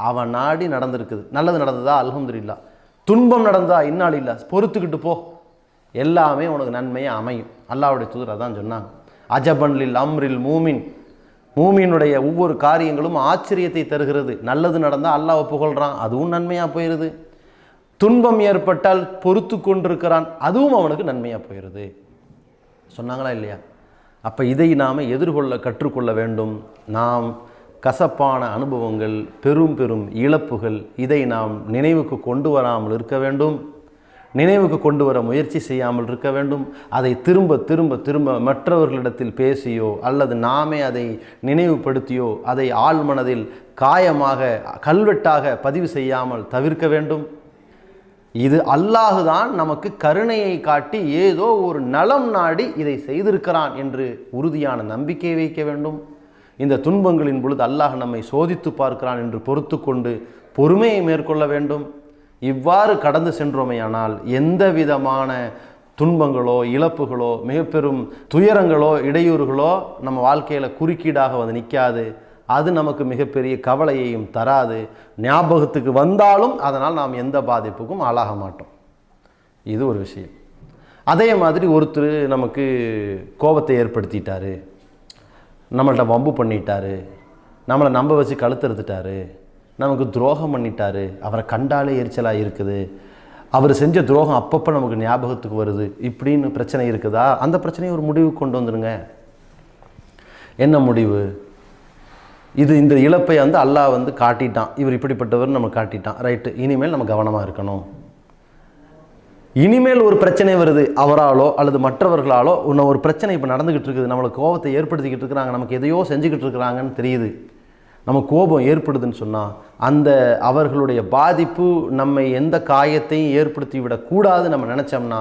அவன் நாடி நடந்திருக்குது. நல்லது நடந்ததா? அல்ஹம்துலில்லாஹ். துன்பம் நடந்ததா? இன்னால் இல்லை, பொறுத்துக்கிட்டு போ, எல்லாமே உனக்கு நன்மையாக அமையும். அல்லாஹ்வுடைய தூதர் அதான் சொன்னாங்க. அஜபன் லில் அம்ரில் மூமின், மூமினுடைய ஒவ்வொரு காரியங்களும் ஆச்சரியத்தை தருகிறது. நல்லது நடந்தால் அல்லாஹ்வை புகழ்கிறான், அதுவும் நன்மையாக போயிடுது. துன்பம் ஏற்பட்டால் பொறுத்து கொண்டிருக்கிறான், அதுவும் அவனுக்கு நன்மையாக போயிடுது. சொன்னாங்களா இல்லையா? அப்போ இதை நாம் எதிர்கொள்ள கற்றுக்கொள்ள வேண்டும். நாம் கசப்பான அனுபவங்கள், பெரும் பெரும் இழப்புகள், இதை நாம் நினைவுக்கு கொண்டு வராமல் இருக்க வேண்டும். நினைவுக்கு கொண்டு வர முயற்சி செய்யாமல் இருக்க வேண்டும். அதை திரும்ப திரும்ப திரும்ப மற்றவர்களிடத்தில் பேசியோ அல்லது நாமே அதை நினைவுபடுத்தியோ அதை ஆழ்மனதில் காயமாக கல்வெட்டாக பதிவு செய்யாமல் தவிர்க்க வேண்டும். இது அல்லாஹ் தான் நமக்கு கருணையை காட்டி ஏதோ ஒரு நலம் நாடி இதை செய்திருக்கிறான் என்று உறுதியான நம்பிக்கை வைக்க வேண்டும். இந்த துன்பங்களின் பொழுது அல்லாஹ் நம்மை சோதித்து பார்க்கிறான் என்று பொறுத்து கொண்டு பொறுமையை மேற்கொள்ள வேண்டும். இவ்வாறு கடந்து சென்றோமையானால் எந்த விதமான துன்பங்களோ இழப்புகளோ மிக பெரும் துயரங்களோ இடையூறுகளோ நம்ம வாழ்க்கையில் குறுக்கீடாக வந்து நிற்காது. அது நமக்கு மிகப்பெரிய கவலையையும் தராது. ஞாபகத்துக்கு வந்தாலும் அதனால் நாம் எந்த பாதிப்புக்கும் ஆளாக மாட்டோம். இது ஒரு விஷயம். அதே மாதிரி ஒருத்தர் நமக்கு கோபத்தை ஏற்படுத்திட்டாரு, நம்மள்கிட்ட வம்பு பண்ணிட்டாரு, நம்மளை நம்ப வச்சு கழுத்தறுத்துட்டாரு, நமக்கு துரோகம் பண்ணிட்டாரு, அவரை கண்டாலே எரிச்சலாக இருக்குது, அவர் செஞ்ச துரோகம் அப்பப்போ நமக்கு ஞாபகத்துக்கு வருது, இப்படின்னு பிரச்சனை இருக்குதா? அந்த பிரச்சனையை ஒரு முடிவுக்கு கொண்டு வந்துடுங்க. என்ன முடிவு? இந்த இழப்பை அல்லாஹ் காட்டிட்டான், இவர் இப்படிப்பட்டவர் நம்ம காட்டிட்டான், ரைட்டு, இனிமேல் நம்ம கவனமாக இருக்கணும். இனிமேல் ஒரு பிரச்சனை வருது, அவராலோ அல்லது மற்றவர்களாலோ ஒரு பிரச்சனை இப்போ நடந்துக்கிட்டு இருக்குது, நம்மளுக்கு கோபத்தை ஏற்படுத்திக்கிட்டு இருக்கிறாங்க, நமக்கு எதையோ செஞ்சுக்கிட்டு இருக்கிறாங்கன்னு தெரியுது, நம்ம கோபம் ஏற்படுதுன்னு சொன்னால் அந்த அவர்களுடைய பாதிப்பு நம்மை எந்த காயத்தையும் ஏற்படுத்தி விடக்கூடாது நம்ம நினச்சோம்னா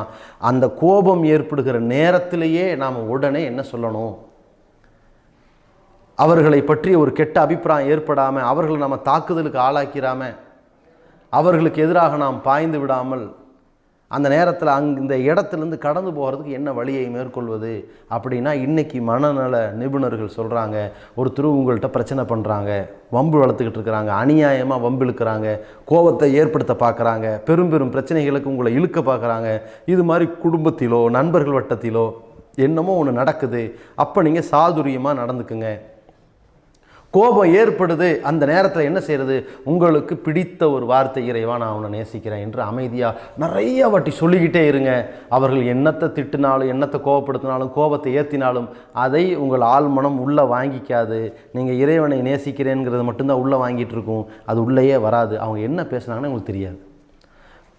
அந்த கோபம் ஏற்படுகிற நேரத்திலேயே நாம் உடனே என்ன சொல்லணும்? அவர்களை பற்றி ஒரு கெட்ட அபிப்பிராயம் ஏற்படாமல், அவர்களை நம்ம தாக்குதலுக்கு ஆளாக்கிறாமல், அவர்களுக்கு எதிராக நாம் பாய்ந்து விடாமல் அந்த நேரத்தில் இந்த இடத்துலேருந்து கடந்து போகிறதுக்கு என்ன வழியை மேற்கொள்வது அப்படின்னா, இன்றைக்கி மனநல நிபுணர்கள் சொல்கிறாங்க, ஒருத்தர் உங்கள்கிட்ட பிரச்சனை பண்ணுறாங்க, வம்பு வளர்த்துக்கிட்டு இருக்கிறாங்க, அநியாயமாக வம்பு இழுக்கிறாங்க, கோபத்தை ஏற்படுத்த பார்க்குறாங்க, பெரும் பெரும் பிரச்சனைகளுக்கு உங்களை இழுக்க பார்க்குறாங்க, இது மாதிரி குடும்பத்திலோ நண்பர்கள் வட்டத்திலோ என்னமோ ஒன்று நடக்குது. அப்போ நீங்கள் சாதுரியமாக நடந்துக்குங்க. கோபம் ஏற்படுது, அந்த நேரத்தில் என்ன செய்கிறது? உங்களுக்கு பிடித்த ஒரு வார்த்தை, இறைவா நான் அவனை நேசிக்கிறேன் என்று அமைதியாக நிறைய வாட்டி சொல்லிக்கிட்டே இருங்க. அவர்கள் என்னத்தை திட்டினாலும் என்னத்தை கோபப்படுத்தினாலும் கோபத்தை ஏற்றினாலும் அதை உங்கள் ஆழ்மனம் உள்ளே வாங்கிக்காது. நீங்கள் இறைவனை நேசிக்கிறேங்கிறது மட்டும்தான் உள்ளே வாங்கிட்டு இருக்கும், அது உள்ளேயே வராது. அவங்க என்ன பேசுனாங்கன்னு உங்களுக்கு தெரியாது.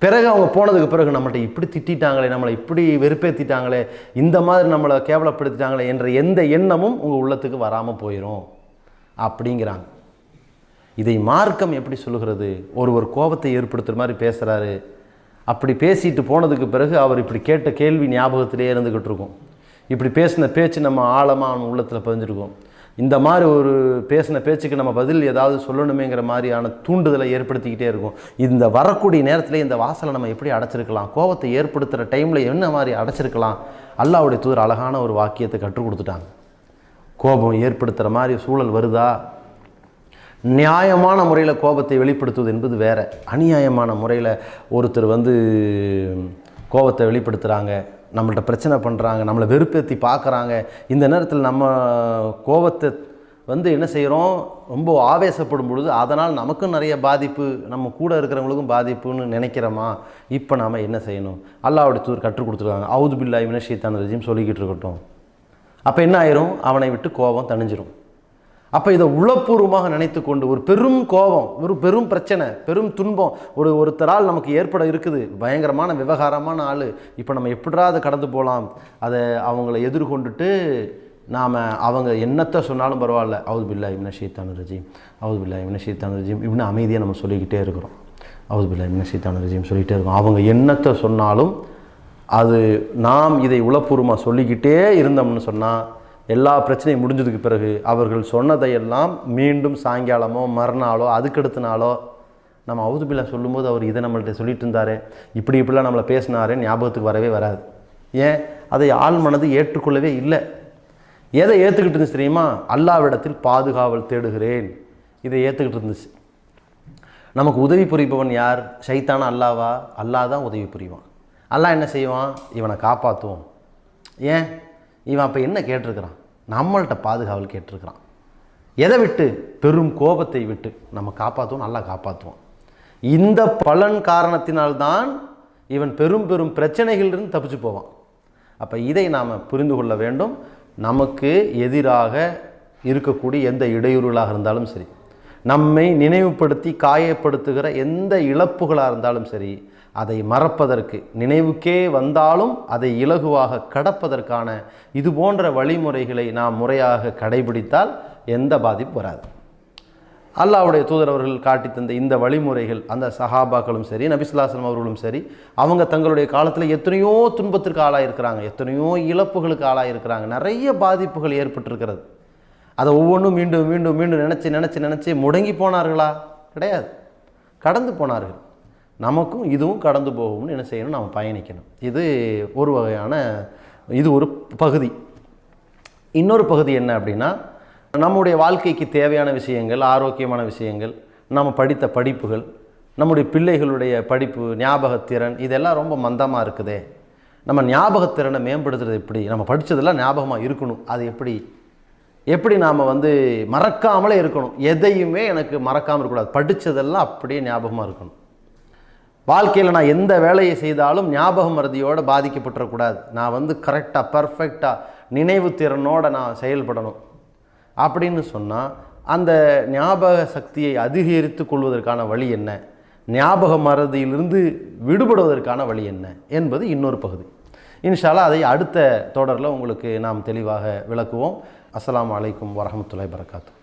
பிறகு அவங்க போனதுக்கு பிறகு நம்மள்ட்ட இப்படி திட்டாங்களே, நம்மளை இப்படி வெறுப்பேற்றிட்டாங்களே, இந்த மாதிரி நம்மளை கேவலப்படுத்திட்டாங்களே என்ற எந்த எண்ணமும் உங்கள் உள்ளத்துக்கு வராமல் போயிடும் அப்படிங்கிறாங்க. இதை மார்க்கம் எப்படி சொல்லுகிறது? ஒருவர் கோபத்தை ஏற்படுத்துகிற மாதிரி பேசுகிறாரு, அப்படி பேசிட்டு போனதுக்கு பிறகு அவர் இப்படி கேட்ட கேள்வி ஞாபகத்திலே இருந்துக்கிட்டு இருக்கும். இப்படி பேசின பேச்சு நம்ம ஆழமாக உள்ளத்தில் பதிஞ்சிருக்கும். இந்த மாதிரி ஒரு பேசின பேச்சுக்கு நம்ம பதில் ஏதாவது சொல்லணுமேங்கிற மாதிரியான தூண்டுதலை ஏற்படுத்திக்கிட்டே இருக்கும். இந்த வரக்கூடிய நேரத்தில் இந்த வாசலை நம்ம எப்படி அடைச்சிருக்கலாம், கோபத்தை ஏற்படுத்துகிற டைமில் என்ன மாதிரி அடைச்சிருக்கலாம்? அல்லாஹ்வுடைய தூதர் அழகான ஒரு வாக்கியத்தை கற்றுக் கொடுத்துட்டாங்க. கோபம் ஏற்படுத்துகிற மாதிரி சூழல் வருதா, நியாயமான முறையில் கோபத்தை வெளிப்படுத்துவது என்பது வேறு. அநியாயமான முறையில் ஒருத்தர் கோபத்தை வெளிப்படுத்துகிறாங்க, நம்மள்ட்ட பிரச்சனை பண்ணுறாங்க, நம்மளை வெறுப்பேற்றி பார்க்குறாங்க. இந்த நேரத்தில் நம்ம கோபத்தை என்ன செய்கிறோம்? ரொம்ப ஆவேசப்படும் பொழுது அதனால் நமக்கும் நிறைய பாதிப்பு, நம்ம கூட இருக்கிறவங்களுக்கும் பாதிப்புன்னு நினைக்கிறோமா? இப்போ நாம் என்ன செய்யணும்? அல்லாஹ்வுடைய தூதர் கற்றுக் கொடுத்துருக்காங்க. அவுது பில்லாஹி மினஷ் ஷைத்தானிர் ரஜீம் சொல்லிக்கிட்டு இருக்கட்டும். அப்போ என்ன ஆயிரும்? அவனை விட்டு கோபம் தணிஞ்சிரும். அப்போ இதை உளப்பூர்வமாக நினைத்து கொண்டு ஒரு பெரும் கோபம், ஒரு பெரும் பிரச்சனை, பெரும் துன்பம் ஒருத்தரால் நமக்கு ஏற்பட இருக்குது, பயங்கரமான விவகாரமான ஆள், இப்போ நம்ம எப்படிரா அதை கடந்து போகலாம்? அதை அவங்கள எதிர்கொண்டுட்டு நாம் அவங்க என்னத்தை சொன்னாலும் பரவாயில்ல, அவுது பில்லாஹி மினஷ் ஷைத்தானிர் ரஜீம், அவுது பில்லாஹி மினஷ் ஷைத்தானிர் ரஜீம் இப்படின்னு அமைதியாக நம்ம சொல்லிக்கிட்டே இருக்கிறோம். அவுது பில்லாஹி மினஷ் ஷைத்தானிர் ரஜீம் சொல்லிகிட்டே இருக்கோம். அவங்க என்னத்தை சொன்னாலும் அது நாம் இதை உளப்பூர்வமாக சொல்லிக்கிட்டே இருந்தோம்னு சொன்னால் எல்லா பிரச்சனையும் முடிஞ்சதுக்கு பிறகு அவர்கள் சொன்னதையெல்லாம் மீண்டும் சாயங்காலமோ மறுநாளோ அதுக்கடுத்த நாளோ நம்ம அவுது பில்லாஹ் சொல்லும்போது அவர் இதை நம்மள்கிட்ட சொல்லிட்டு இருந்தாரே, இப்படிலாம் நம்மளை பேசினாரே ஞாபகத்துக்கு வரவே வராது. ஏன்? அதை ஆள் மனது ஏற்றுக்கொள்ளவே இல்லை. எதை ஏற்றுக்கிட்டு இருந்துச்சு தெரியுமா? அல்லாஹ்விடத்தில் பாதுகாவல் தேடுகிறேன், இதை ஏற்றுக்கிட்டு இருந்துச்சு. நமக்கு உதவி புரிபவன் யார்? ஷைத்தானா அல்லாவா? அல்லாஹ் தான் உதவி புரிவான். அல்லாஹ் என்ன செய்வான்? இவனை காப்பாற்றுவோம். ஏன்? இவன் அப்போ என்ன கேட்டிருக்கிறான்? நம்மள்கிட்ட பாதுகாவல் கேட்டிருக்கிறான். எதை விட்டு? பெரும் கோபத்தை விட்டு நம்ம காப்பாற்றுவோம், நல்லா காப்பாற்றுவோம். இந்த பலன் காரணத்தினால்தான் இவன் பெரும் பெரும் பிரச்சனைகளிலிருந்து தப்பிச்சு போவான். அப்போ இதை நாம் புரிந்து கொள்ள வேண்டும். நமக்கு எதிராக இருக்கக்கூடிய எந்த இடையூறுகளாக இருந்தாலும் சரி, நம்மை நினைவுபடுத்தி காயப்படுத்துகிற எந்த இழப்புகளாக இருந்தாலும் சரி, அதை மறப்பதற்கு, நினைவுக்கே வந்தாலும் அதை இலகுவாக கடப்பதற்கான இது போன்ற வழிமுறைகளை நாம் முறையாக கடைபிடித்தால் எந்த பாதிப்பு வராது. அல்லாஹ்வுடைய தூதர் அவர்கள் காட்டி தந்த இந்த வழிமுறைகள் அந்த சஹாபாக்களும் சரி, நபி ஸல்லல்லாஹு அலைஹி வஸல்லம் அவர்களும் சரி, அவங்க தங்களுடைய காலத்தில் எத்தனையோ துன்பத்திற்கு ஆளாயிருக்கிறாங்க, எத்தனையோ இழப்புகளுக்கு ஆளாயிருக்கிறாங்க, நிறைய பாதிப்புகள் ஏற்பட்டிருக்கிறது. அதை ஒவ்வொன்றும் மீண்டும் மீண்டும் மீண்டும் நினச்சி முடங்கி போனார்களா? கிடையாது, கடந்து போனார்கள். நமக்கும் இதுவும் கடந்து போகும்னு என்ன செய்யணும்? நாம் பயணிக்கணும். இது ஒரு வகையான இது ஒரு பகுதி. இன்னொரு பகுதி என்ன அப்படின்னா, நம்முடைய வாழ்க்கைக்கு தேவையான விஷயங்கள், ஆரோக்கியமான விஷயங்கள், நம்ம படித்த படிப்புகள், நம்முடைய பிள்ளைகளுடைய படிப்பு, ஞாபகத்திறன், இதெல்லாம் ரொம்ப மந்தமாக இருக்குதே. நம்ம ஞாபகத்திறனை மேம்படுத்துறது எப்படி? நம்ம படித்ததெல்லாம் ஞாபகமாக இருக்கணும். அது எப்படி நாம் மறக்காமலே இருக்கணும்? எதையுமே எனக்கு மறக்காமல் இருக்கக்கூடாது, படித்ததெல்லாம் அப்படியே ஞாபகமாக இருக்கணும். வாழ்க்கையில் நான் எந்த வேலையை செய்தாலும் ஞாபக மறதியோடு பாதிக்கப்பட்டுறக்கூடாது. நான் கரெக்டாக பர்ஃபெக்டாக நினைவு திறனோடு நான் செயல்படணும் அப்படின்னு சொன்னால், அந்த ஞாபக சக்தியை அதிகரித்து கொள்வதற்கான வழி என்ன, ஞாபக மறதியிலிருந்து விடுபடுவதற்கான வழி என்ன என்பது இன்னொரு பகுதி. இன்ஷா அல்லாஹ் அதை அடுத்த தொடரில் உங்களுக்கு நாம் தெளிவாக விளக்குவோம். அஸ்ஸலாமு அலைக்கும் வரஹ்மத்துல்லாஹி வபரகாத்துஹு.